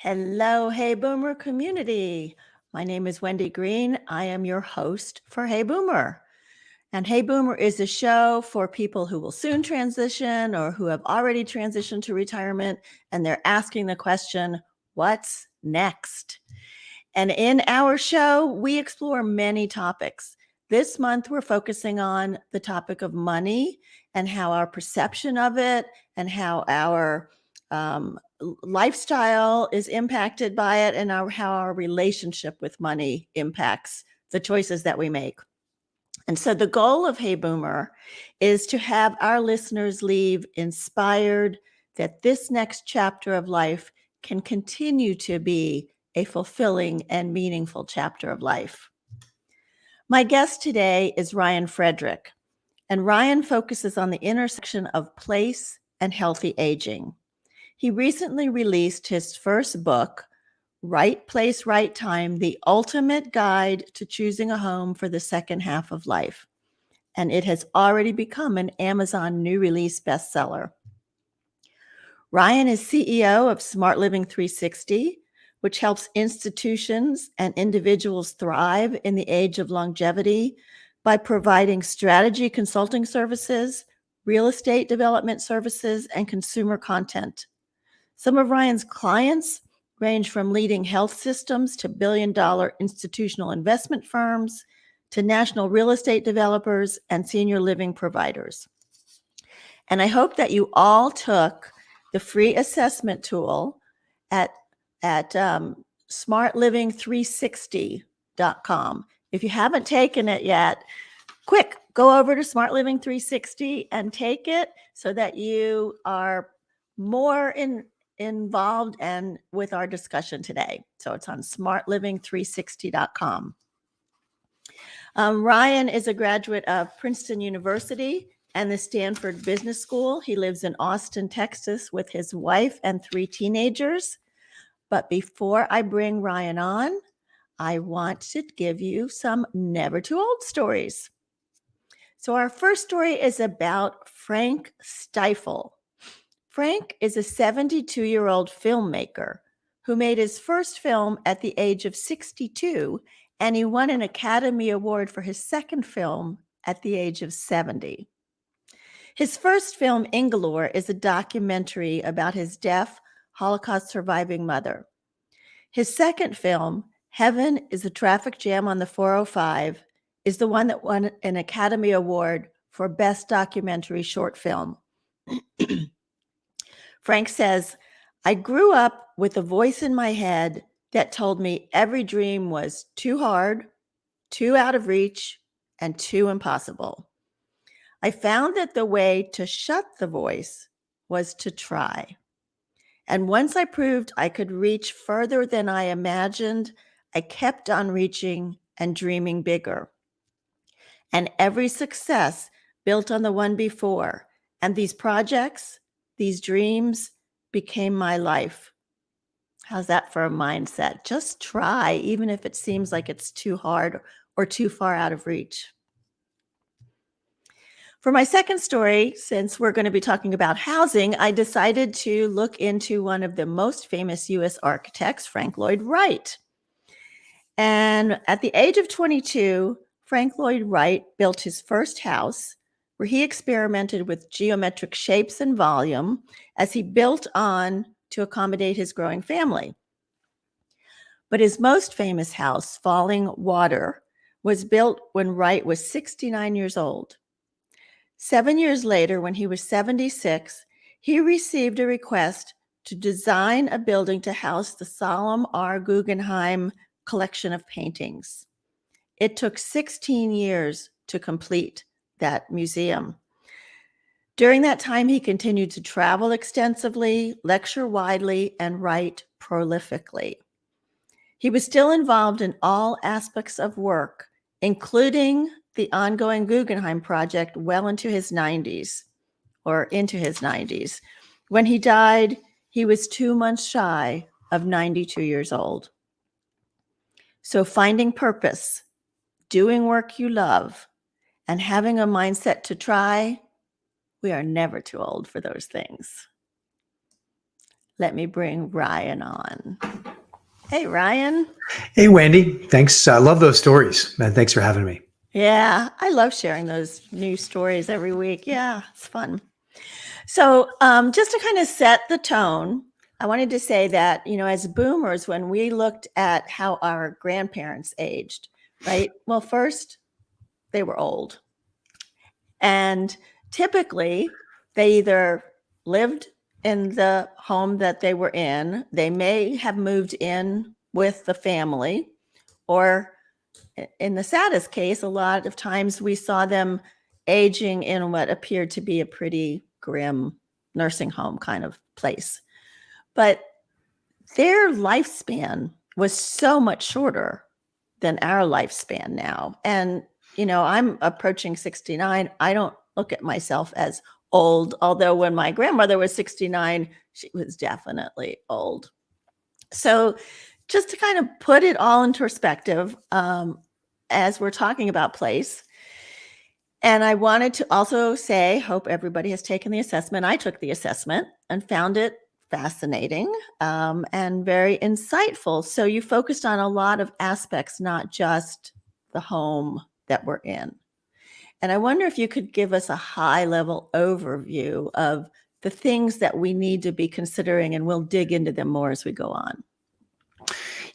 Hello, Hey Boomer community. My name is Wendy Green. I am your host for Hey Boomer. And Hey Boomer is a show for people who will soon transition or who have already transitioned to retirement, and they're asking the question, what's next? And in our show, we explore many topics. This month, we're focusing on the topic of money and how our perception of it and how our lifestyle is impacted by it and how our relationship with money impacts the choices that we make. And so the goal of Hey Boomer is to have our listeners leave inspired that this next chapter of life can continue to be a fulfilling and meaningful chapter of life. My guest today is Ryan Frederick, and Ryan focuses on the intersection of place and healthy aging. He recently released his first book, Right Place, Right Time, The Ultimate Guide to Choosing a Home for the Second Half of Life. And it has already become an Amazon new release bestseller. Ryan is CEO of Smart Living 360, which helps institutions and individuals thrive in the age of longevity by providing strategy consulting services, real estate development services, and consumer content. Some of Ryan's clients range from leading health systems to billion-dollar institutional investment firms to national real estate developers and senior living providers. And I hope that you all took the free assessment tool at smartliving360.com. If you haven't taken it yet, quick, go over to Smart Living 360 and take it so that you are more involved and with our discussion today. So it's on smartliving360.com. Ryan is a graduate of Princeton University and the Stanford Business School. He lives in Austin, Texas with his wife and 3 teenagers. But before I bring Ryan on, I want to give you some never too old stories. So our first story is about Frank Stiefel. Frank is a 72-year-old filmmaker who made his first film at the age of 62, and he won an Academy Award for his second film at the age of 70. His first film, Ingalore, is a documentary about his deaf, Holocaust-surviving mother. His second film, Heaven is a Traffic Jam on the 405, is the one that won an Academy Award for Best Documentary Short Film. Frank says, I grew up with a voice in my head that told me every dream was too hard, too out of reach, and too impossible. I found that the way to shut the voice was to try. And once I proved I could reach further than I imagined, I kept on reaching and dreaming bigger. And every success built on the one before. And these projects, these dreams became my life. How's that for a mindset? Just try, even if it seems like it's too hard or too far out of reach. For my second story, since we're going to be talking about housing, I decided to look into one of the most famous U.S. architects, Frank Lloyd Wright. And at the age of 22, Frank Lloyd Wright built his first house where he experimented with geometric shapes and volume as he built on to accommodate his growing family. But his most famous house, Falling Water, was built when Wright was 69 years old. 7 years later, when he was 76, he received a request to design a building to house the Solomon R. Guggenheim collection of paintings. It took 16 years to complete that museum. During that time, he continued to travel extensively, lecture widely, and write prolifically. He was still involved in all aspects of work, including the ongoing Guggenheim project well into his 90s. When he died, he was 2 months shy of 92 years old. So finding purpose, doing work you love, and having a mindset to try, we are never too old for those things. let me bring Ryan on. Hey, Ryan. Hey, Wendy. Thanks. I love those stories. And thanks for having me. Yeah, I love sharing those new stories every week. Yeah, it's fun. So just to kind of set the tone, I wanted to say that, as boomers, when we looked at how our grandparents aged, right? Well, first, they were old. And typically, they either lived in the home that they were in, they may have moved in with the family, or in the saddest case, a lot of times we saw them aging in what appeared to be a pretty grim nursing home kind of place. But their lifespan was so much shorter than our lifespan now. And, I'm approaching 69. I don't look at myself as old, although when my grandmother was 69, she was definitely old. So just to kind of put it all in perspective, as we're talking about place. And I wanted to also say, hope everybody has taken the assessment. I took the assessment and found it fascinating and very insightful. So you focused on a lot of aspects, not just the home that we're in. And I wonder if you could give us a high-level overview of the things that we need to be considering, and we'll dig into them more as we go on.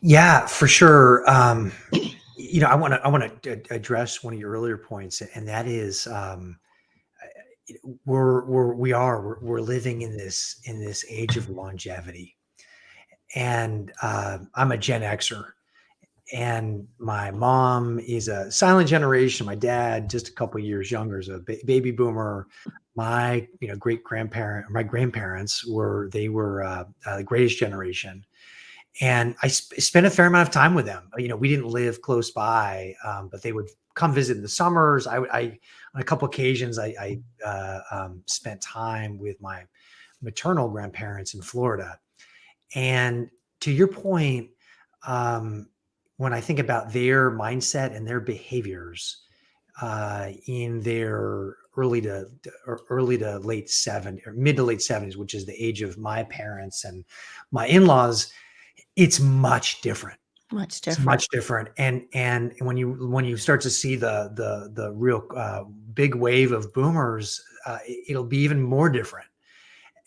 Yeah, for sure. I want to address one of your earlier points, and that is we're living in this age of longevity, and I'm a Gen Xer, and my mom is a silent generation. My dad, just a couple of years younger, is a baby boomer. My my grandparents were the greatest generation. And I spent a fair amount of time with them. We didn't live close by, but they would come visit in the summers. I on a couple occasions, I spent time with my maternal grandparents in Florida. And to your point, when I think about their mindset and their behaviors in their early to late 70s, or mid to late 70s, which is the age of my parents and my in-laws, it's much different. It's much different. And when you start to see the real big wave of boomers, it'll be even more different.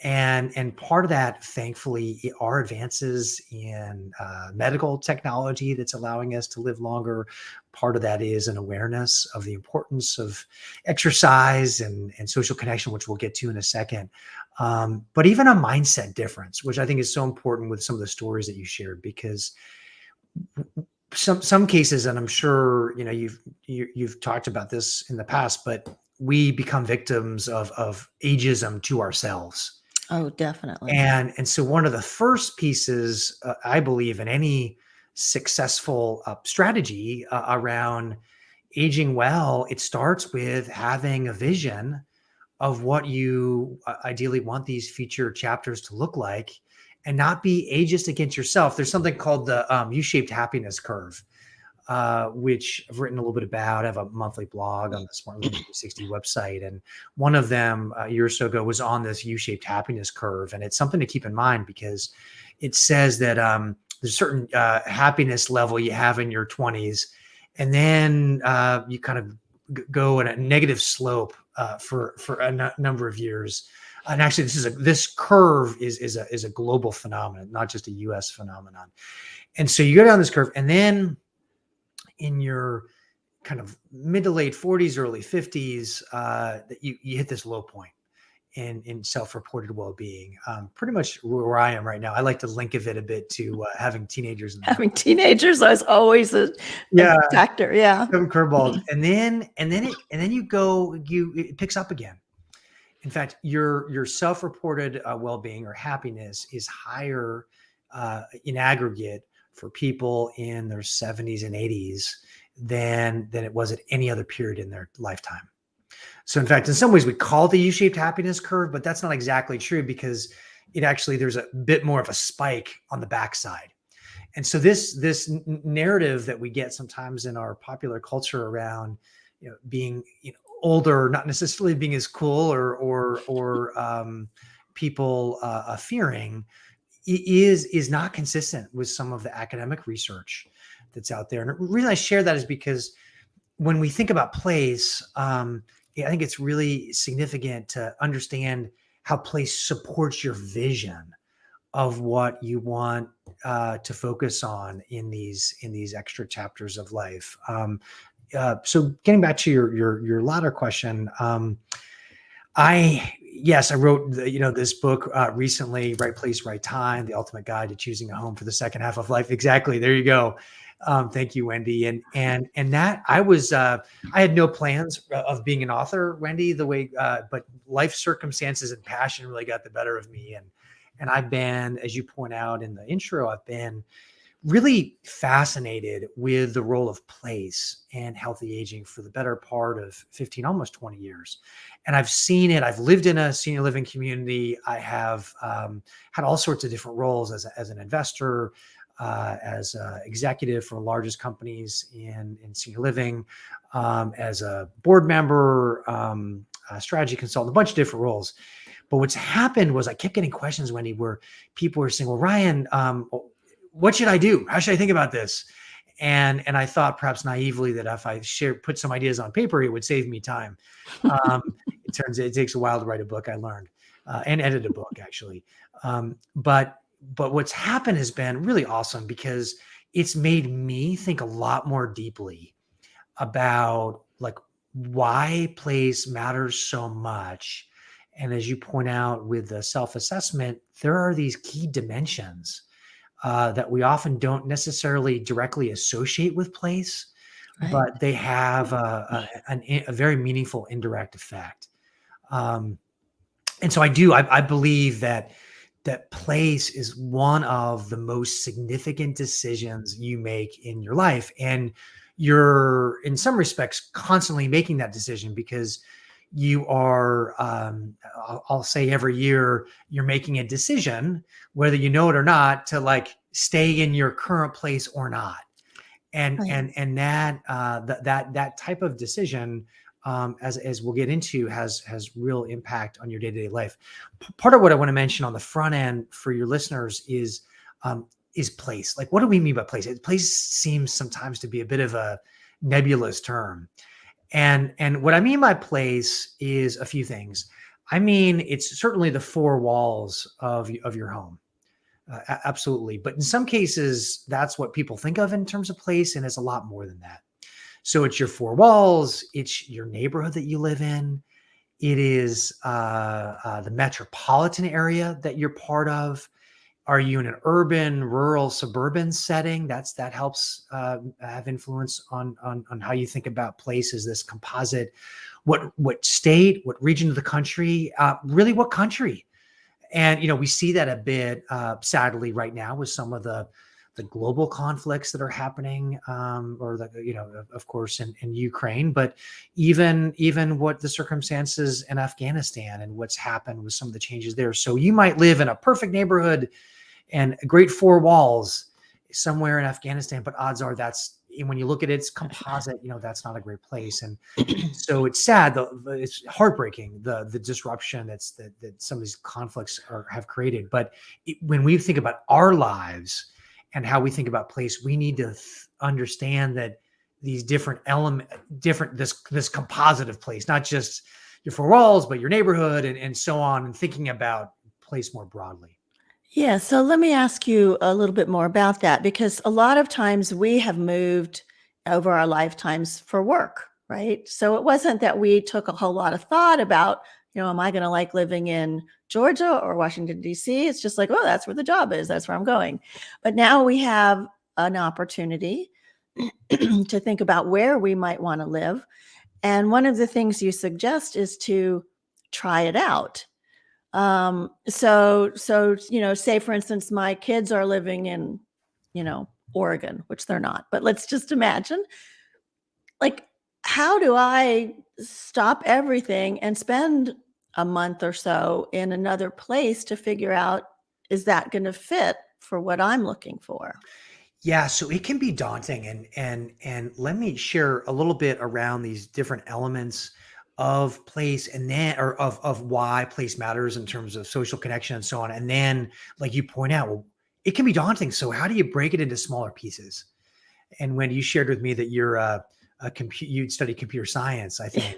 And part of that, thankfully, are advances in medical technology that's allowing us to live longer. Part of that is an awareness of the importance of exercise and social connection, which we'll get to in a second. But even a mindset difference, which I think is so important with some of the stories that you shared, because some cases, and I'm sure you've talked about this in the past, but we become victims of ageism to ourselves. Oh, definitely. And so one of the first pieces, I believe, in any successful strategy around aging well, it starts with having a vision of what you ideally want these future chapters to look like, and not be ageist against yourself. There's something called the U-shaped happiness curve, which I've written a little bit about. I have a monthly blog on the Smart Living 360 website. And one of them a year or so ago was on this U-shaped happiness curve. And it's something to keep in mind, because it says that there's a certain happiness level you have in your 20s. And then you kind of go in a negative slope for a number of years. And actually, this curve is a global phenomenon, not just a US phenomenon. And so you go down this curve, and then in your kind of mid to late 40s, early 50s, that you hit this low point in self-reported well-being. Pretty much where I am right now. I like to link of it a bit to having teenagers. Having teenagers is always a factor. Yeah. Some curveballs. And then it picks up again. In fact, your self-reported well-being or happiness is higher in aggregate for people in their 70s and 80s than it was at any other period in their lifetime. So in fact, in some ways we call it the U-shaped happiness curve, but that's not exactly true, because there's a bit more of a spike on the backside. And so this narrative that we get sometimes in our popular culture around being older, not necessarily being as cool or people fearing, is not consistent with some of the academic research that's out there. And the reason I share that is because when we think about place, I think it's really significant to understand how place supports your vision of what you want to focus on in these extra chapters of life. So getting back to your latter question, I wrote this book recently, Right Place, Right Time: The Ultimate Guide to Choosing a Home for the Second Half of Life. Exactly. There you go. Thank you, Wendy. And that I had no plans of being an author, Wendy, but life circumstances and passion really got the better of me. And I've been, as you point out in the intro, I've been really fascinated with the role of place and healthy aging for the better part of 15, almost 20 years. And I've seen it. I've lived in a senior living community. I have had all sorts of different roles as an investor, as an executive for the largest companies in senior living, as a board member, a strategy consultant, a bunch of different roles. But what's happened was I kept getting questions, Wendy, where people were saying, well, Ryan, what should I do? How should I think about this? And I thought perhaps naively that if I put some ideas on paper, it would save me time. It turns out it takes a while to write a book, I learned, and edit a book actually. But what's happened has been really awesome because it's made me think a lot more deeply about like why place matters so much. And as you point out with the self-assessment, there are these key dimensions that we often don't necessarily directly associate with place, Right. but they have a very meaningful indirect effect. And so I believe that place is one of the most significant decisions you make in your life. And you're, in some respects, constantly making that decision because you are, I'll say every year, you're making a decision, whether you know it or not, to like stay in your current place or not. And Right. and that type of decision, as we'll get into, has real impact on your day-to-day life. Part of what I want to mention on the front end for your listeners is place. Like, what do we mean by place? Place seems sometimes to be a bit of a nebulous term. And what I mean by place is a few things. I mean, it's certainly the four walls of your home. Absolutely. But in some cases, that's what people think of in terms of place, and it's a lot more than that. So it's your four walls, it's your neighborhood that you live in, it is the metropolitan area that you're part of. Are you in an urban, rural, suburban setting? That helps have influence on how you think about place as this composite. What state, what region of the country, really what country? And we see that a bit, sadly, right now with some of the global conflicts that are happening, of course, in Ukraine, but even what the circumstances in Afghanistan and what's happened with some of the changes there. So you might live in a perfect neighborhood and great four walls somewhere in Afghanistan, but odds are when you look at its composite, that's not a great place. And so it's sad, it's heartbreaking, the disruption that some of these conflicts have created. But when we think about our lives and how we think about place, we need to understand that these different this composite of place, not just your four walls, but your neighborhood and so on, and thinking about place more broadly. Yeah, so let me ask you a little bit more about that, because a lot of times we have moved over our lifetimes for work, right? So it wasn't that we took a whole lot of thought about, am I going to like living in Georgia or Washington, D.C.? It's just like, oh, that's where the job is. That's where I'm going. But now we have an opportunity to think about where we might want to live. And one of the things you suggest is to try it out. So, say for instance, my kids are living in, Oregon, which they're not, but let's just imagine, like, how do I stop everything and spend a month or so in another place to figure out, is that going to fit for what I'm looking for? Yeah, so it can be daunting, and let me share a little bit around these different elements of place, and then, or of why place matters in terms of social connection and so on. And then, like you point out, well, it can be daunting. So how do you break it into smaller pieces? And when you shared with me that you'd study computer science, I think,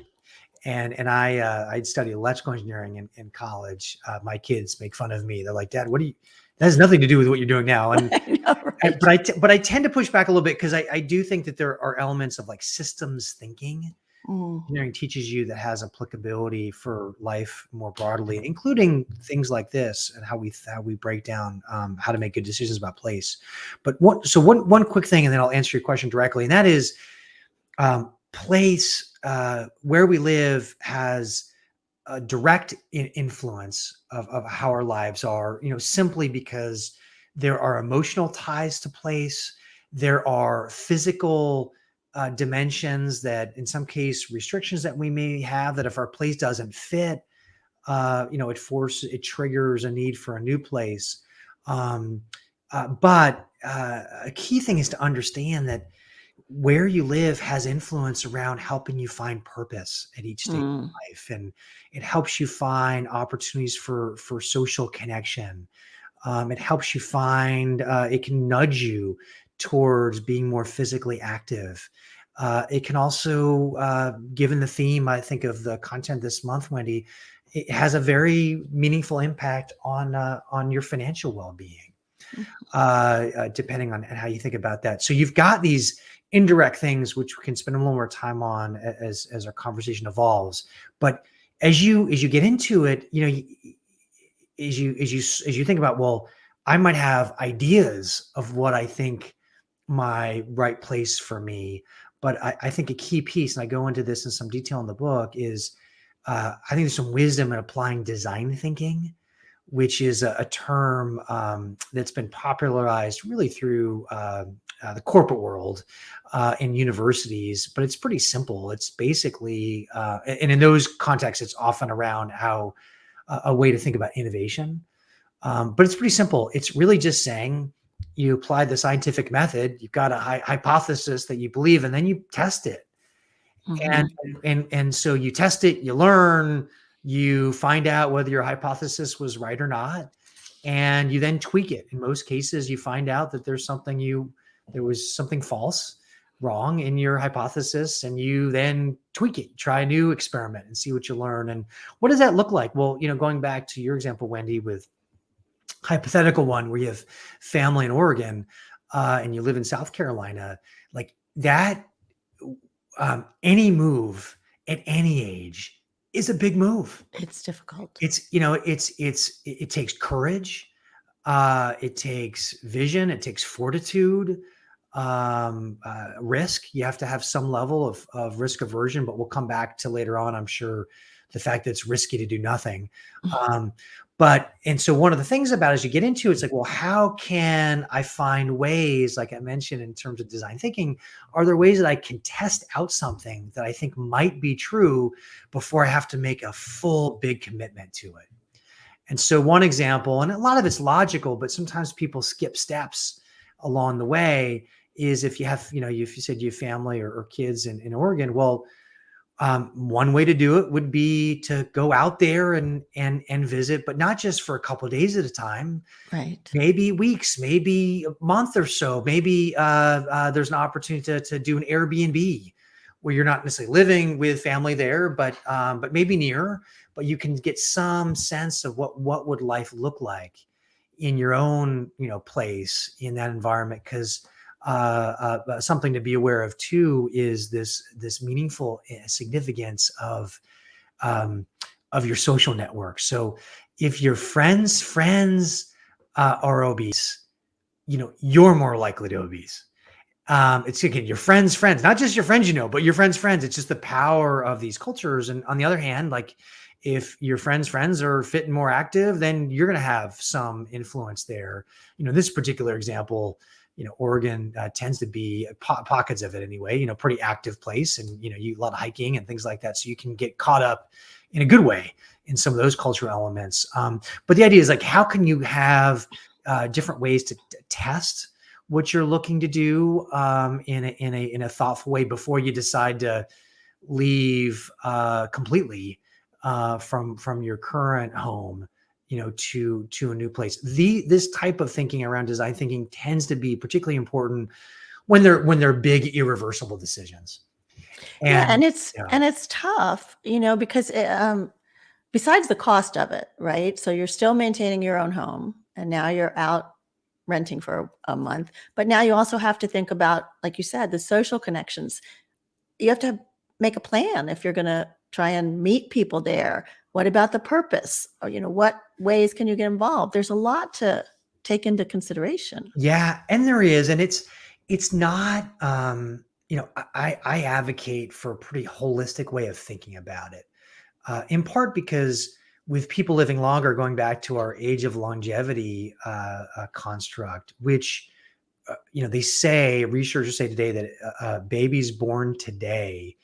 and I'd studied electrical engineering in college. My kids make fun of me. They're like, "Dad, that has nothing to do with what you're doing now." And I know, right? but I tend to push back a little bit, because I do think that there are elements of like systems thinking engineering teaches you that has applicability for life more broadly, including things like this and how we break down how to make good decisions about place. But one quick thing, and then I'll answer your question directly, and that is place, where we live has a direct influence of how our lives are, simply because there are emotional ties to place. There are physical dimensions, that in some case restrictions that we may have, that if our place doesn't fit, it triggers a need for a new place. But a key thing is to understand that where you live has influence around helping you find purpose at each stage of life, and it helps you find opportunities for social connection. It helps you find, it can nudge you towards being more physically active. It can also, given the theme, I think, of the content this month, Wendy, it has a very meaningful impact on your financial well-being, depending on how you think about that. So you've got these indirect things which we can spend a little more time on as our conversation evolves. But as you get into it, as you think about, well, I might have ideas of what I think my right place for me, but I think a key piece, and I go into this in some detail in the book, is I think there's some wisdom in applying design thinking, which is a term that's been popularized really through the corporate world in universities, but it's pretty simple. It's basically, and in those contexts, it's often around how a way to think about innovation. But it's pretty simple. It's really just saying, you apply the scientific method, you've got a hypothesis that you believe, and then you test it. And so you test it, you learn, you find out whether your hypothesis was right or not, and you then tweak it. In most cases, you find out that there was something false, wrong in your hypothesis, and you then tweak it, try a new experiment and see what you learn. And what does that look like? Well, going back to your example, Wendy, with hypothetical one where you have family in Oregon, and you live in South Carolina, like that, any move at any age is a big move. It's difficult. It takes courage. It takes vision. It takes fortitude, risk. You have to have some level of risk aversion, but we'll come back to later on, I'm sure, the fact that it's risky to do nothing. And so one of the things about it, as you get into it, it's like, well, how can I find ways, like I mentioned, in terms of design thinking, are there ways that I can test out something that I think might be true before I have to make a full big commitment to it? And so one example, and a lot of it's logical, but sometimes people skip steps along the way, is if you have, if you said you have family or kids in Oregon, well, one way to do it would be to go out there and visit, but not just for a couple of days at a time, right? Maybe weeks, maybe a month or so. Maybe there's an opportunity to do an Airbnb where you're not necessarily living with family there, but maybe near, but you can get some sense of what would life look like in your own, place in that environment. Because something to be aware of too is this meaningful significance of your social network. So if your friends are obese, you're more likely to obese. It's again your friends, not just your friends, but your friends. It's just the power of these cultures. And on the other hand, like if your friends are fit and more active, then you're going to have some influence there. This particular example, Oregon tends to be pockets of it anyway, pretty active place, and you a lot of hiking and things like that. So you can get caught up in a good way in some of those cultural elements. But the idea is like, how can you have different ways to test what you're looking to do in a thoughtful way before you decide to leave completely from your current home, to a new place. This type of thinking around design thinking tends to be particularly important when they're big irreversible decisions. Yeah, And yeah, and it's tough, because besides the cost of it, right? So you're still maintaining your own home, and now you're out renting for a month. But now you also have to think about, like you said, the social connections. You have to make a plan if you're going to try and meet people there. What about the purpose? Or, what ways can you get involved? There's a lot to take into consideration. yeah, and there is, and it's not. I advocate for a pretty holistic way of thinking about it. In part because with people living longer, going back to our age of longevity construct, which researchers say today that babies born today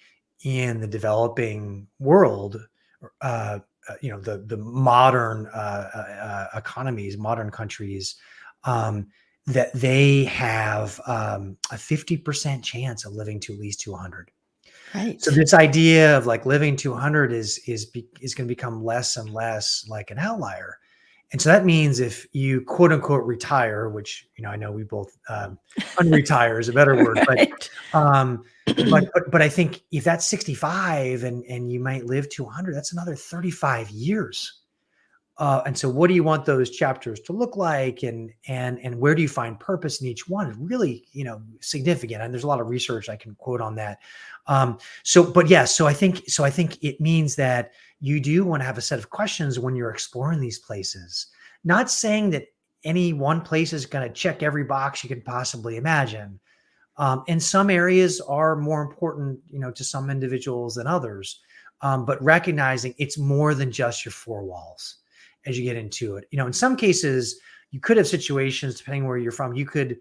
in the developing world, the modern economies, modern countries, um, that they have a 50% chance of living to at least 200. So Right. this idea of like living to 100 is going to become less and less like an outlier. And so that means if you quote unquote retire, which I know we both unretire is a better word, but Right. um, but I think if that's 65 and you might live to 100, that's another 35 years. And so what do you want those chapters to look like, and where do you find purpose in each one is really significant, and there's a lot of research I can quote on that. So I think it means that you do want to have a set of questions when you're exploring these places, not saying that any one place is going to check every box you can possibly imagine. And some areas are more important to some individuals than others, but recognizing it's more than just your four walls as you get into it. In some cases, you could have situations, depending where you're from, you could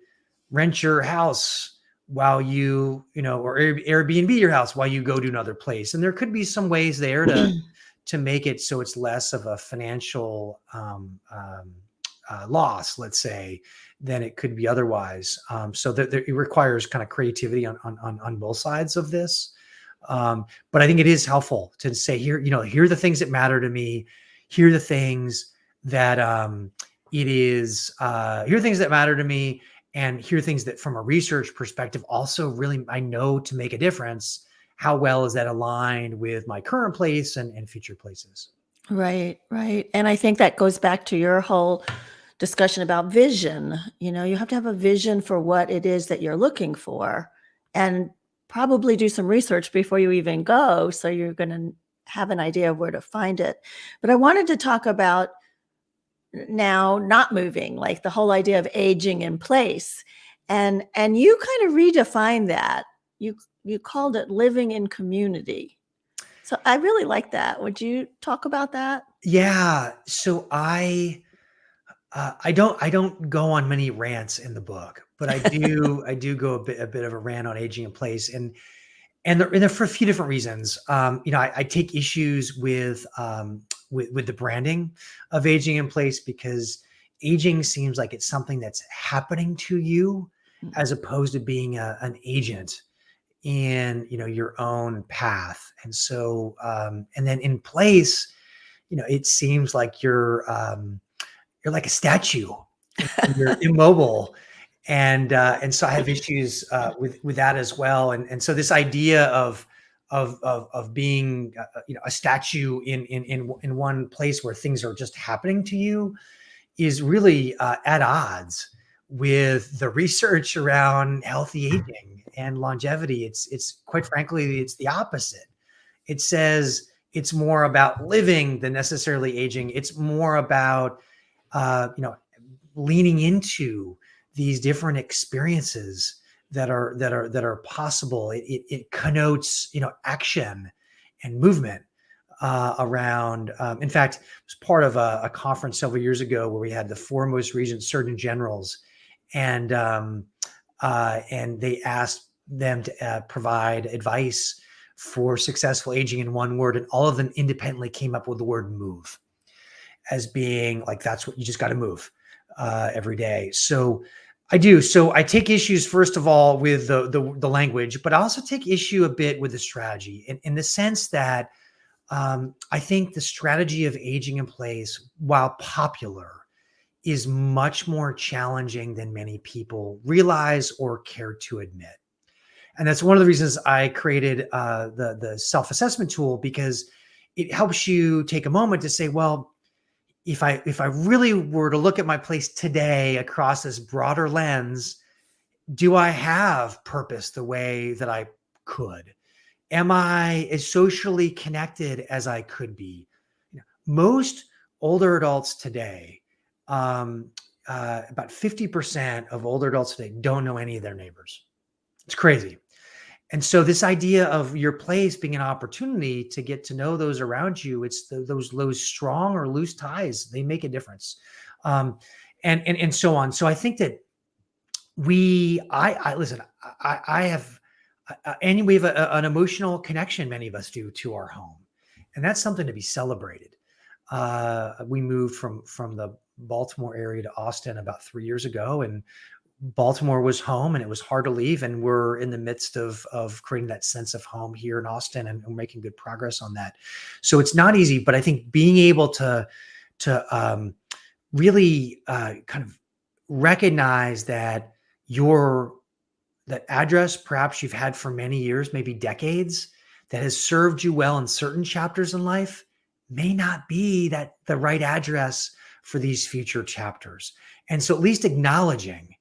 rent your house while or Airbnb your house while you go to another place. And there could be some ways there to make it so it's less of a financial loss, let's say, than it could be otherwise. So it requires kind of creativity on both sides of this. But I think it is helpful to say here are the things that matter to me. Here are the things that here are things that matter to me, and here are things that from a research perspective also really I know to make a difference. How well is that aligned with my current place and future places? Right, right. And I think that goes back to your whole discussion about vision. You have to have a vision for what it is that you're looking for, and probably do some research before you even go. So you're going to have an idea of where to find it. But I wanted to talk about now not moving, like the whole idea of aging in place. And you kind of redefined that. You called it living in community. So I really like that. Would you talk about that? Yeah. So I don't go on many rants in the book, but I do go a bit of a rant on aging in place, and they're for a few different reasons. I take issues with the branding of aging in place, because aging seems like it's something that's happening to you as opposed to being an agent in your own path. And so and then in place, it seems like you're like a statue. You're immobile, and so I have issues with that as well. And so this idea of being a statue in one place where things are just happening to you is really at odds with the research around healthy aging and longevity. It's quite frankly, it's the opposite. It says it's more about living than necessarily aging. It's more about uh, you know, leaning into these different experiences that are possible. It connotes action and movement around. In fact, it was part of a conference several years ago where we had the foremost region surgeon generals, and they asked them to provide advice for successful aging in one word, and all of them independently came up with the word move as being like, that's what you just got to move every day. So I do. So I take issues, first of all, with the language, but I also take issue a bit with the strategy in the sense that I think the strategy of aging in place, while popular, is much more challenging than many people realize or care to admit. And that's one of the reasons I created the self-assessment tool, because it helps you take a moment to say, well, if I really were to look at my place today across this broader lens, do I have purpose the way that I could? Am I as socially connected as I could be? Most older adults today, um, about 50% of older adults today don't know any of their neighbors. It's crazy. And so this idea of your place being an opportunity to get to know those around you, it's those strong or loose ties, they make a difference. Um, and so on. So I think that I listen, I have, and we have an emotional connection, many of us do, to our home. And that's something to be celebrated. We moved from the Baltimore area to Austin about 3 years ago, and Baltimore was home and it was hard to leave. And we're in the midst of creating that sense of home here in Austin, and we're making good progress on that. So it's not easy, but I think being able to really kind of recognize that that address, perhaps you've had for many years, maybe decades, that has served you well in certain chapters in life, may not be the right address for these future chapters. And so at least acknowledging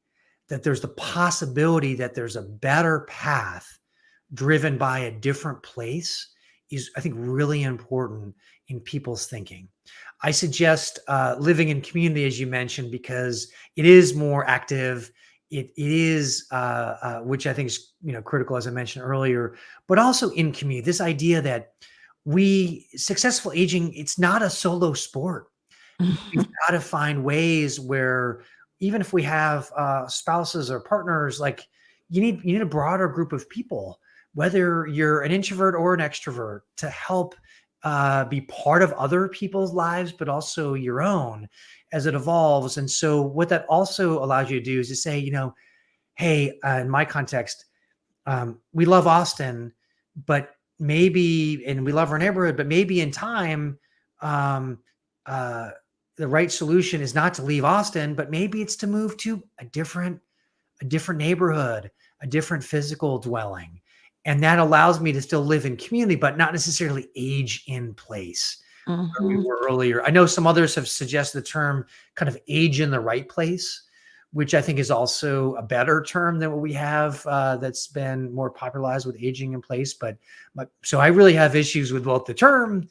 that there's the possibility that there's a better path driven by a different place is, I think, really important in people's thinking. I suggest living in community, as you mentioned, because it is more active. It is, which I think is critical, as I mentioned earlier, but also in community. This idea that successful aging, it's not a solo sport. We've got to find ways where, even if we have spouses or partners, like you need a broader group of people, whether you're an introvert or an extrovert, to help be part of other people's lives, but also your own as it evolves. And so what that also allows you to do is to say, hey, in my context, we love Austin, but and we love our neighborhood, but maybe in time, the right solution is not to leave Austin, but maybe it's to move to a different neighborhood, a different physical dwelling. And that allows me to still live in community, but not necessarily age in place. Where we were earlier. I know some others have suggested the term kind of age in the right place, which I think is also a better term than what we have that's been more popularized with aging in place. So I really have issues with both the term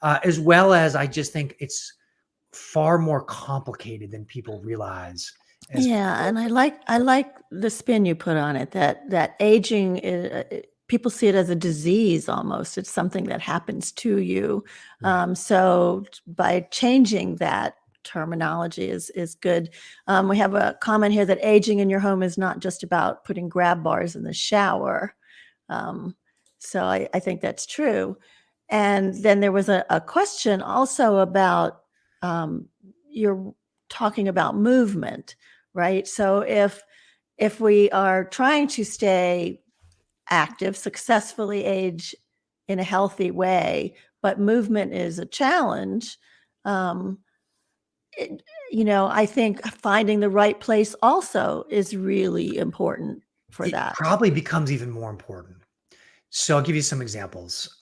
as well as I just think it's far more complicated than people realize. Yeah, and I like the spin you put on it, that aging is, people see it as a disease almost. It's something that happens to you. Right. So by changing that terminology is good. We have a comment here that aging in your home is not just about putting grab bars in the shower. So I think that's true. And then there was a question also about you're talking about movement, right? So if we are trying to stay active, successfully age in a healthy way, but movement is a challenge, I think finding the right place also is really important for It that. probably becomes even more important. So I'll give you some examples.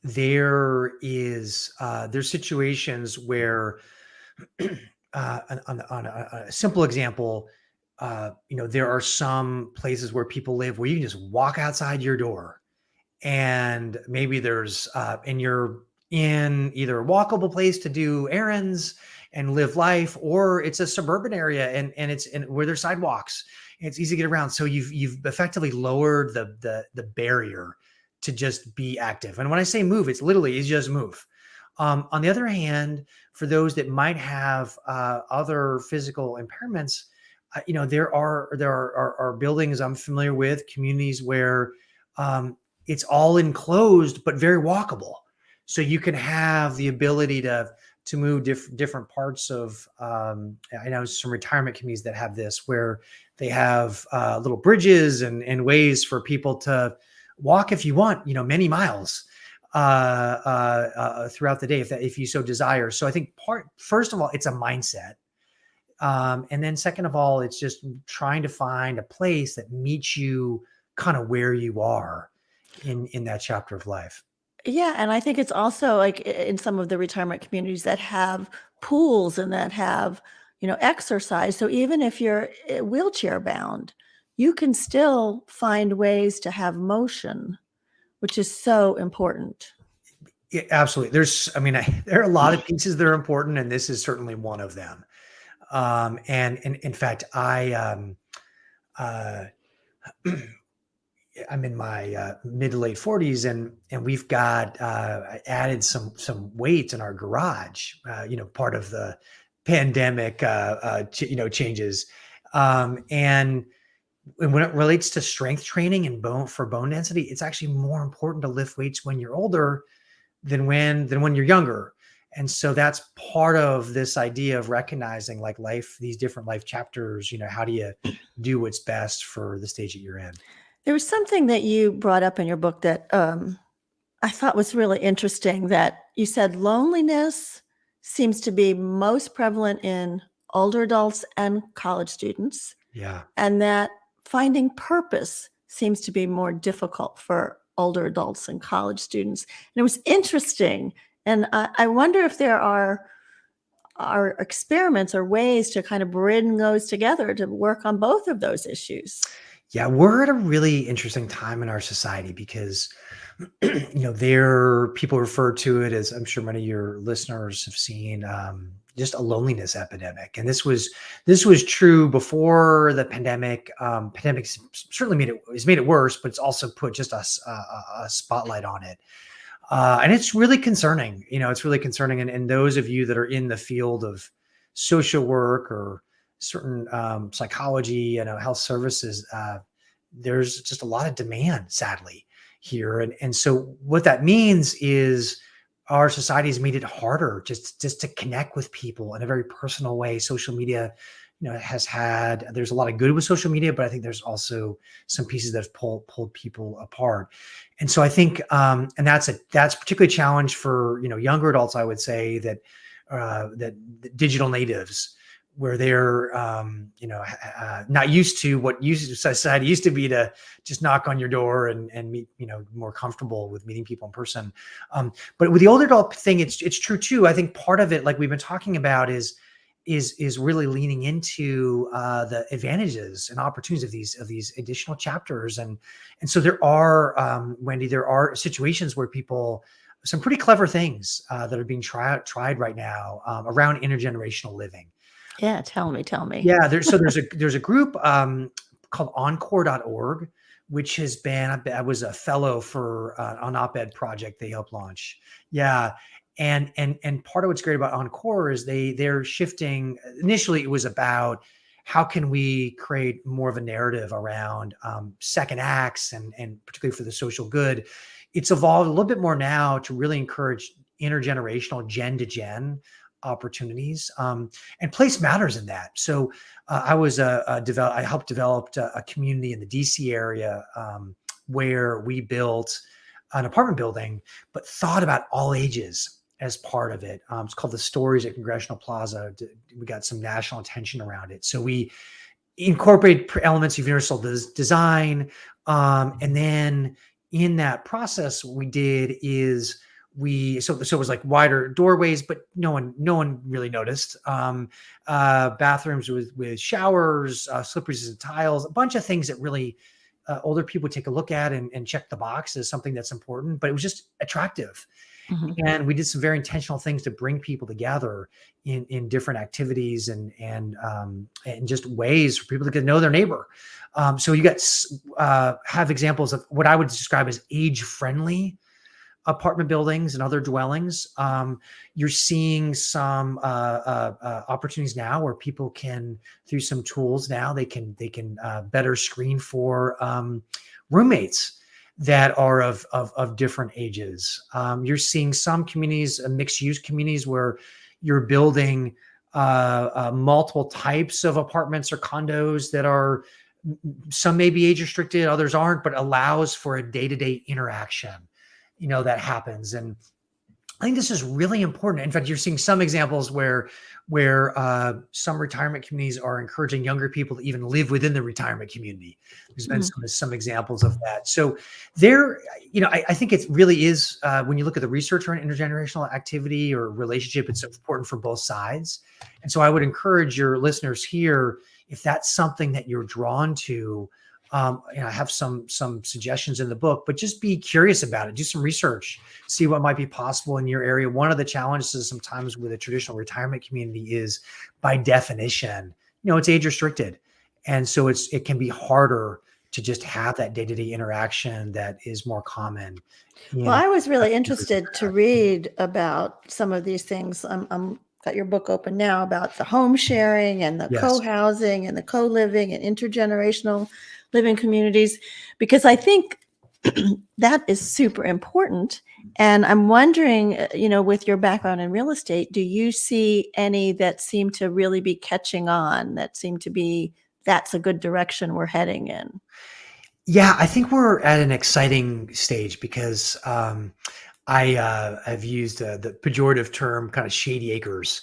There's situations where, on a simple example, there are some places where people live where you can just walk outside your door, and maybe and you're in either a walkable place to do errands and live life, or it's a suburban area and where there's sidewalks and it's easy to get around. So you've effectively lowered the barrier to just be active. And when I say move, it's literally is just move. On the other hand, for those that might have other physical impairments, there are buildings I'm familiar with, communities where it's all enclosed but very walkable. So you can have the ability to to move different parts of, I know some retirement communities that have this, where they have little bridges and ways for people to walk if you want, many miles throughout the day, if you so desire. So I think first of all, it's a mindset. And then second of all, it's just trying to find a place that meets you kind of where you are in that chapter of life. Yeah, and I think it's also like in some of the retirement communities that have pools and that have, exercise. So even if you're wheelchair bound, you can still find ways to have motion, which is so important. Yeah, absolutely. There are a lot of pieces that are important, and this is certainly one of them. And in fact, I'm in my mid to late 40s, and we've got added some weights in our garage. Part of the pandemic, changes. And when it relates to strength training and bone density, it's actually more important to lift weights when you're older than when you're younger. And so that's part of this idea of recognizing like these different life chapters. How do you do what's best for the stage that you're in? There was something that you brought up in your book that I thought was really interesting, that you said loneliness seems to be most prevalent in older adults and college students. Yeah. And that finding purpose seems to be more difficult for older adults and college students. And it was interesting. And I wonder if there are experiments or ways to kind of bring those together to work on both of those issues. Yeah, we're at a really interesting time in our society because, people refer to it as, I'm sure many of your listeners have seen, just a loneliness epidemic. And this was true before the pandemic. Pandemic certainly made it worse, but it's also put just a spotlight on it. And it's really concerning. It's really concerning. And those of you that are in the field of social work or certain psychology, health services, there's just a lot of demand, sadly, here. And so what that means is our society has made it harder just to connect with people in a very personal way. Social media, there's a lot of good with social media, but I think there's also some pieces that have pulled people apart. And so I think, and that's particularly a challenge for, younger adults, I would say, that digital natives, where they're, not used to what society used to be, to just knock on your door and meet, more comfortable with meeting people in person. But with the older adult thing, it's true too. I think part of it, like we've been talking about, is really leaning into the advantages and opportunities of these additional chapters. And so there are, Wendy, there are situations where some pretty clever things that are being tried right now around intergenerational living. Yeah, tell me. Yeah, there's a group called encore.org, which has been, I was a fellow for an op-ed project they helped launch. Yeah. And part of what's great about Encore is they're shifting. Initially, it was about how can we create more of a narrative around second acts and particularly for the social good. It's evolved a little bit more now to really encourage intergenerational, gen to gen opportunities, and place matters in that. So I helped develop a community in the DC area where we built an apartment building, but thought about all ages as part of it. It's called the Stories at Congressional Plaza. We got some national attention around it. So we incorporate elements of universal design. And then in that process, what we did is so it was like wider doorways, but no one really noticed. Bathrooms with showers, slipperies and tiles, a bunch of things that really older people take a look at and check the box as something that's important, but it was just attractive. Mm-hmm. And we did some very intentional things to bring people together in different activities and just ways for people to get to know their neighbor. So you have examples of what I would describe as age-friendly apartment buildings and other dwellings. You're seeing some opportunities now where people can, through some tools now, they can better screen for roommates that are of different ages. You're seeing some communities, mixed use communities, where you're building multiple types of apartments or condos that are, some may be age restricted, others aren't, but allows for a day-to-day interaction, that happens. And I think this is really important. In fact, you're seeing some examples where some retirement communities are encouraging younger people to even live within the retirement community. There's been some examples of that. So there, I think it really is, when you look at the research around intergenerational activity or relationship, it's important for both sides. And so I would encourage your listeners here, if that's something that you're drawn to, I have some suggestions in the book, but just be curious about it. Do some research, see what might be possible in your area. One of the challenges sometimes with a traditional retirement community is, by definition, it's age restricted. And so it can be harder to just have that day-to-day interaction that is more common. Well, I was really interested to read about some of these things. I'm got your book open now about the home sharing and the co-housing and the co-living and intergenerational living communities, because I think that is super important. And I'm wondering, with your background in real estate, do you see any that seem to really be catching on, that seem to be, that's a good direction we're heading in? Yeah, I think we're at an exciting stage because I've used the pejorative term kind of shady acres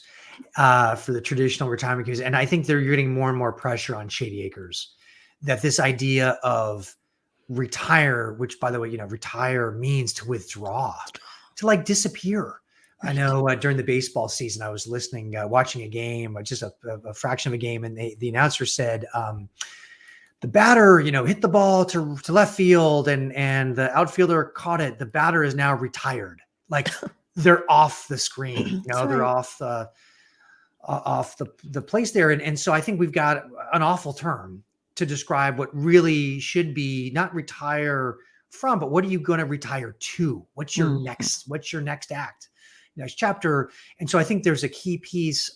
for the traditional retirement communities. And I think you're getting more and more pressure on shady acres, that this idea of retire, which, by the way, retire means to withdraw, to like disappear. I know during the baseball season, I was watching a game, just a fraction of a game, and the announcer said, the batter, hit the ball to left field, and the outfielder caught it. The batter is now retired. Like, they're off the screen. They're off the place there. And so I think we've got an awful term to describe what really should be not retire from, but what are you going to retire to? What's your next act, next chapter? And so I think there's a key piece,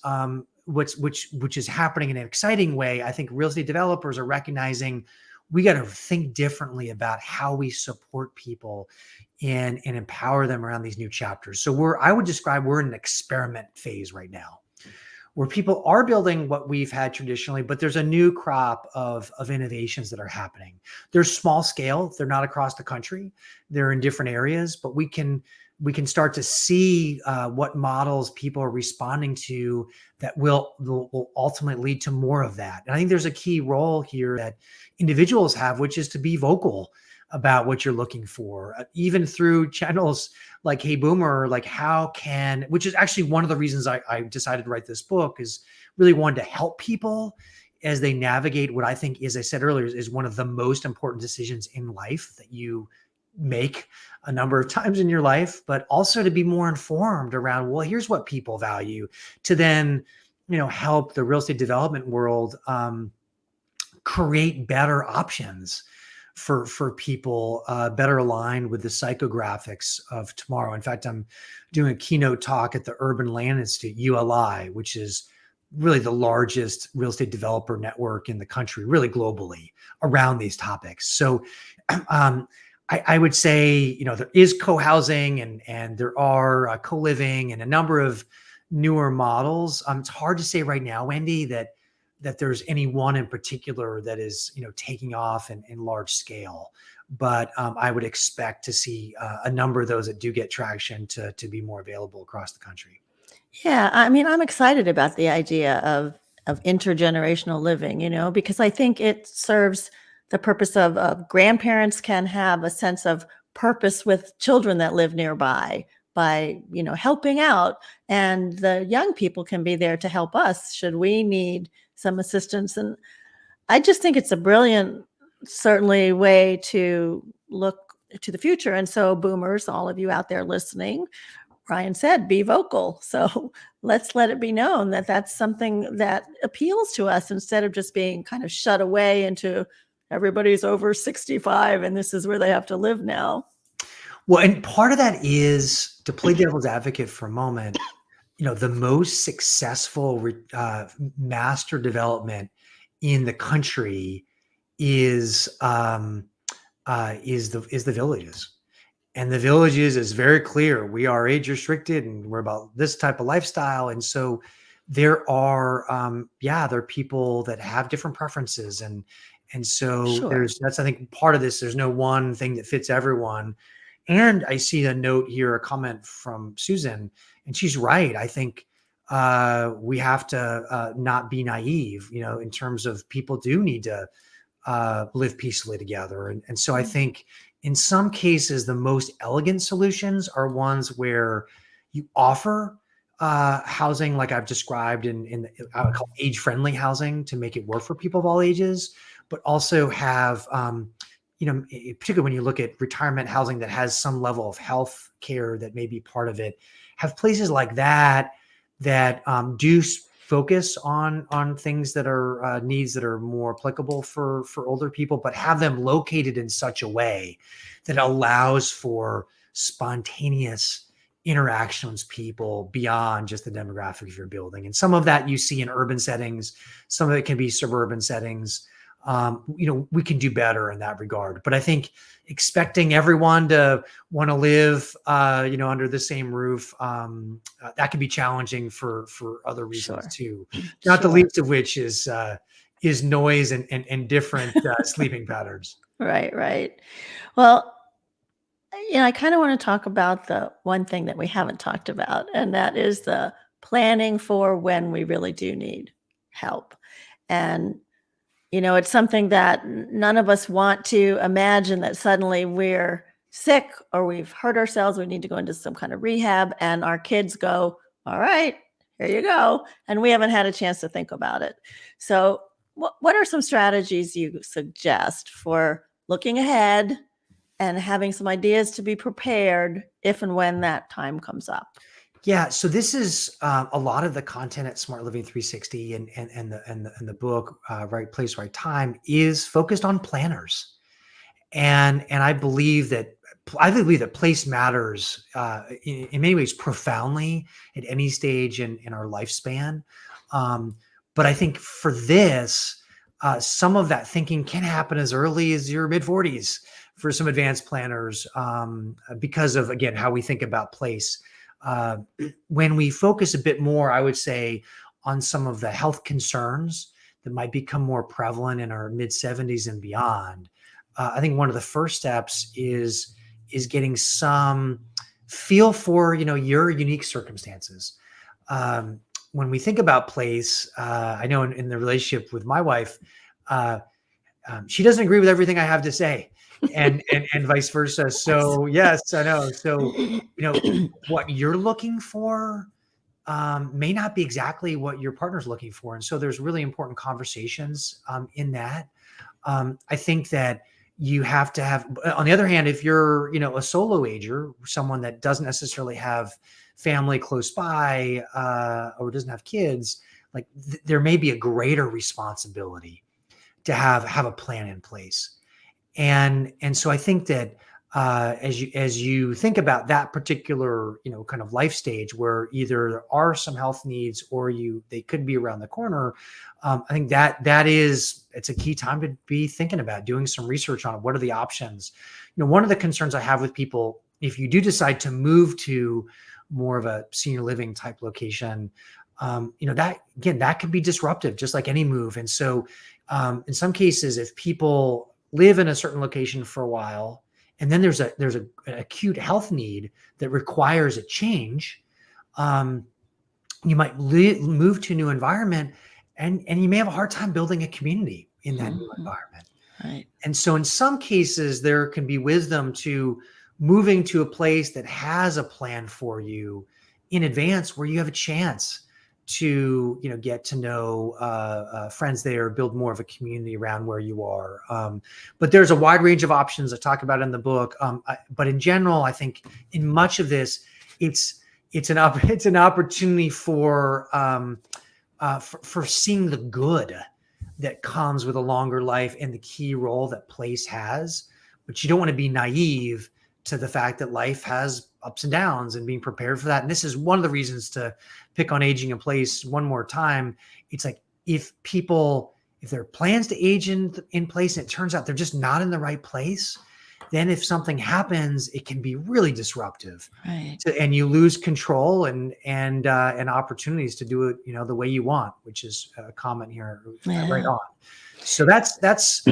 which is happening in an exciting way. I think real estate developers are recognizing we got to think differently about how we support people and empower them around these new chapters. So I would describe we're in an experiment phase right now, where people are building what we've had traditionally, but there's a new crop of innovations that are happening. They're small scale. They're not across the country. They're in different areas, but we can start to see what models people are responding to that will ultimately lead to more of that. And I think there's a key role here that individuals have, which is to be vocal about what you're looking for, even through channels like Hey Boomer, which is actually one of the reasons I decided to write this book, is really wanted to help people as they navigate what I think, as I said earlier, is one of the most important decisions in life that you make a number of times in your life, but also to be more informed around, well, here's what people value, to then, help the real estate development world create better options for people, better aligned with the psychographics of tomorrow. In fact, I'm doing a keynote talk at the Urban Land Institute, ULI, which is really the largest real estate developer network in the country, really globally, around these topics. So I would say, there is co-housing and there are co-living and a number of newer models. It's hard to say right now, Wendy, that there's any one in particular that is, taking off in large scale. But I would expect to see a number of those that do get traction to be more available across the country. Yeah, I mean, I'm excited about the idea of intergenerational living, because I think it serves the purpose of grandparents can have a sense of purpose with children that live nearby by, helping out, and the young people can be there to help us should we need some assistance. And I just think it's a brilliant, certainly, way to look to the future. And so, boomers, all of you out there listening, Ryan said, be vocal. So let's let it be known that that's something that appeals to us, instead of just being kind of shut away into everybody's over 65 and this is where they have to live now. Well, and part of that is, to play devil's advocate for a moment, the most successful master development in the country is the villages. And the villages is very clear. We are age restricted and we're about this type of lifestyle. And so there are, there are people that have different preferences. And so Sure. that's, I think, part of this. There's no one thing that fits everyone. And I see a note here, a comment from Susan, and she's right. I think we have to not be naive, in terms of people do need to live peacefully together. And so I think in some cases, the most elegant solutions are ones where you offer housing like I've described in I would call age-friendly housing to make it work for people of all ages, but also have, particularly when you look at retirement housing that has some level of health care that may be part of it, have places like that do focus on things that are needs that are more applicable for older people, but have them located in such a way that allows for spontaneous interaction with people beyond just the demographic of your building. And some of that you see in urban settings, some of it can be suburban settings. We can do better in that regard. But I think expecting everyone to want to live, under the same roof, that can be challenging for other reasons too. Not the least of which is noise and different sleeping patterns. Right. Well, I kind of want to talk about the one thing that we haven't talked about, and that is the planning for when we really do need help. And it's something that none of us want to imagine, that suddenly we're sick or we've hurt ourselves, we need to go into some kind of rehab, and our kids go, all right, here you go. And we haven't had a chance to think about it. So what are some strategies you suggest for looking ahead and having some ideas to be prepared if and when that time comes up? Yeah, so this is a lot of the content at Smart Living 360 and the book Right Place, Right Time is focused on planners, and I believe that place matters in many ways profoundly at any stage in our lifespan. But I think for this, some of that thinking can happen as early as your mid 40s for some advanced planners because of, again, how we think about place. When we focus a bit more, I would say, on some of the health concerns that might become more prevalent in our mid 70s and beyond, I think one of the first steps is getting some feel for your unique circumstances. When we think about place, I know in the relationship with my wife, she doesn't agree with everything I have to say. And vice versa. So yes, I know. So, what you're looking for may not be exactly what your partner's looking for. And so there's really important conversations in that. I think that you have to have, on the other hand, if you're, a solo ager, someone that doesn't necessarily have family close by or doesn't have kids, like there may be a greater responsibility to have a plan in place. And so I think that as you think about that particular, kind of life stage where either there are some health needs or they could be around the corner, I think it's a key time to be thinking about doing some research on what are the options. One of the concerns I have with people, if you do decide to move to more of a senior living type location, that can be disruptive, just like any move. And so in some cases, if people live in a certain location for a while, and then there's an acute health need that requires a change, you might move to a new environment, and you may have a hard time building a community in that new environment. Right. And so in some cases, there can be wisdom to moving to a place that has a plan for you in advance, where you have a chance to get to know friends there, build more of a community around where you are. But there's a wide range of options I talk about in the book. But in general, I think in much of this, it's an opportunity for seeing the good that comes with a longer life and the key role that place has. But you don't want to be naive to the fact that life has ups and downs, and being prepared for that. And this is one of the reasons to pick on aging in place one more time. It's like, if there are plans to age in place and it turns out they're just not in the right place, then if something happens, it can be really disruptive. Right. And you lose control and opportunities to do it, the way you want, which is a comment here right Yeah. on. So that's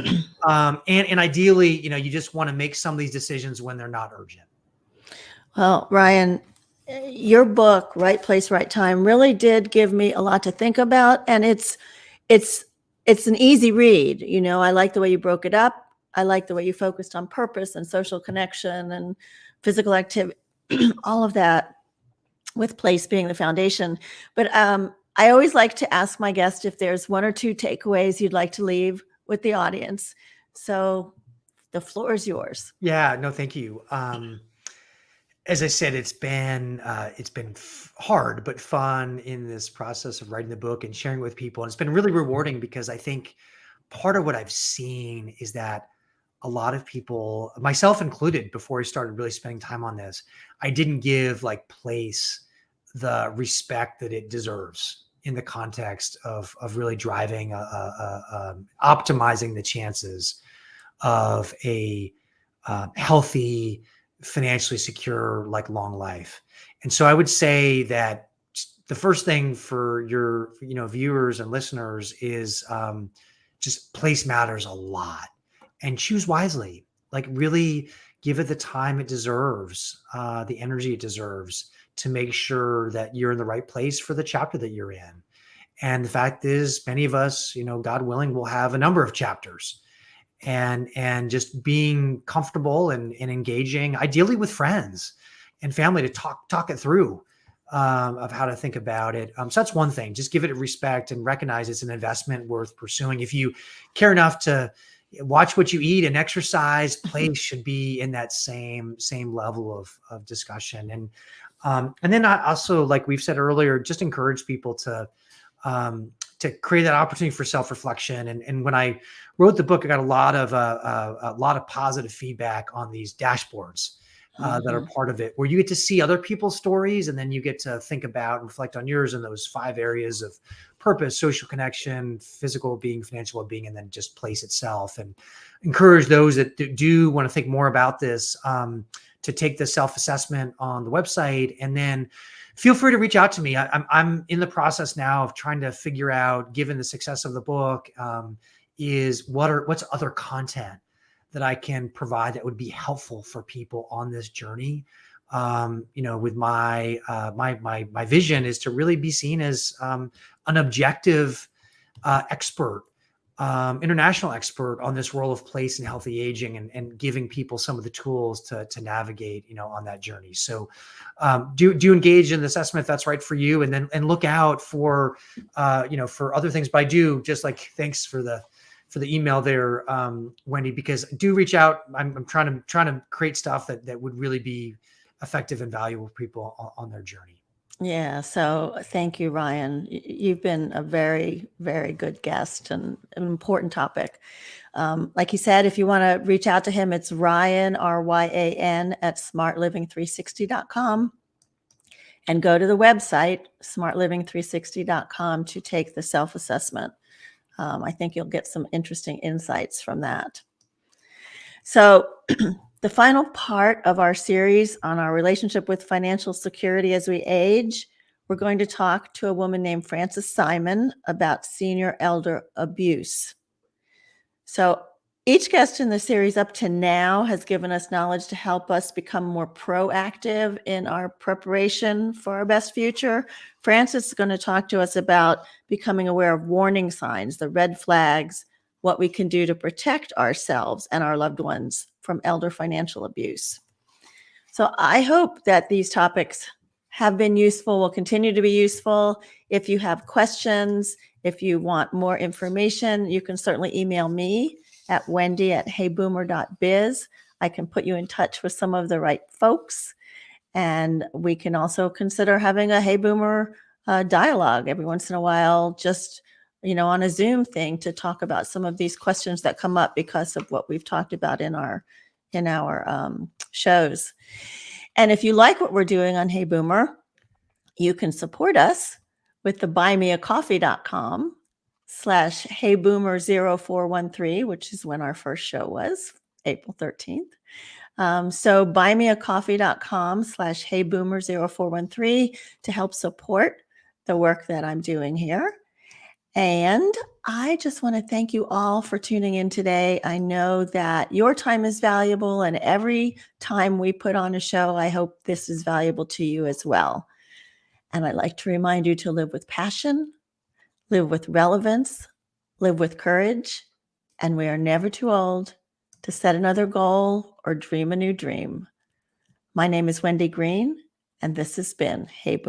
and ideally, you just want to make some of these decisions when they're not urgent. Well, Ryan, your book, Right Place, Right Time, really did give me a lot to think about. And it's an easy read. I like the way you broke it up. I like the way you focused on purpose and social connection and physical activity, all of that, with place being the foundation. But I always like to ask my guest if there's one or two takeaways you'd like to leave with the audience. So the floor is yours. Yeah, no, thank you. As I said, it's been hard but fun in this process of writing the book and sharing it with people. And it's been really rewarding because I think part of what I've seen is that a lot of people, myself included, before I started really spending time on this, I didn't give place the respect that it deserves in the context of really driving, optimizing the chances of a healthy, financially secure, long life. And so I would say that the first thing for your viewers and listeners is just place matters a lot, and choose wisely. Really give it the time it deserves, the energy it deserves, to make sure that you're in the right place for the chapter that you're in. And the fact is, many of us, God willing, will have a number of chapters. And just being comfortable and engaging, ideally with friends and family, to talk it through, of how to think about it. So that's one thing. Just give it respect and recognize it's an investment worth pursuing. If you care enough to watch what you eat and exercise, place should be in that same level of discussion. And then I also, like we've said earlier, just encourage people to create that opportunity for self-reflection. And when I wrote the book, I got a lot of positive feedback on these dashboards that are part of it, where you get to see other people's stories, and then you get to think about and reflect on yours in those 5 areas of purpose, social connection, physical well-being, financial well-being, and then just place itself. And encourage those that do want to think more about this to take the self-assessment on the website, and then feel free to reach out to me. I'm in the process now of trying to figure out, given the success of the book, what's other content that I can provide that would be helpful for people on this journey. With my my vision is to really be seen as an objective expert, international expert on this role of place and healthy aging, and giving people some of the tools to navigate, on that journey. So do engage in the assessment if that's right for you, and look out for, for other things. But I do, just thanks for the email there, Wendy, because do reach out. I'm trying to create stuff that would really be effective and valuable for people on their journey. Yeah. So thank you, Ryan. You've been a very, very good guest, and an important topic. Like you said, if you want to reach out to him, it's Ryan, RYAN, at smartliving360.com, and go to the website, smartliving360.com, to take the self-assessment. I think you'll get some interesting insights from that. So the final part of our series on our relationship with financial security as we age, we're going to talk to a woman named Frances Simon about senior elder abuse. So each guest in the series up to now has given us knowledge to help us become more proactive in our preparation for our best future. Frances is going to talk to us about becoming aware of warning signs, the red flags, what we can do to protect ourselves and our loved ones from elder financial abuse. So I hope that these topics have been useful, will continue to be useful. If you have questions, if you want more information, you can certainly email me at wendy@heyboomer.biz. I can put you in touch with some of the right folks. And we can also consider having a Hey Boomer dialogue every once in a while, just on a Zoom thing, to talk about some of these questions that come up because of what we've talked about in our shows. And if you like what we're doing on Hey Boomer, you can support us with the buymeacoffee.com/HeyBoomer0413, which is when our first show was. April 13th. So buymeacoffee.com/heyboomer0413 to help support the work that I'm doing here. And I just want to thank you all for tuning in today. I know that your time is valuable, and every time we put on a show, I hope this is valuable to you as well. And I'd like to remind you to live with passion, live with relevance, live with courage, and we are never too old to set another goal or dream a new dream. My name is Wendy Green, and this has been Hey Boom.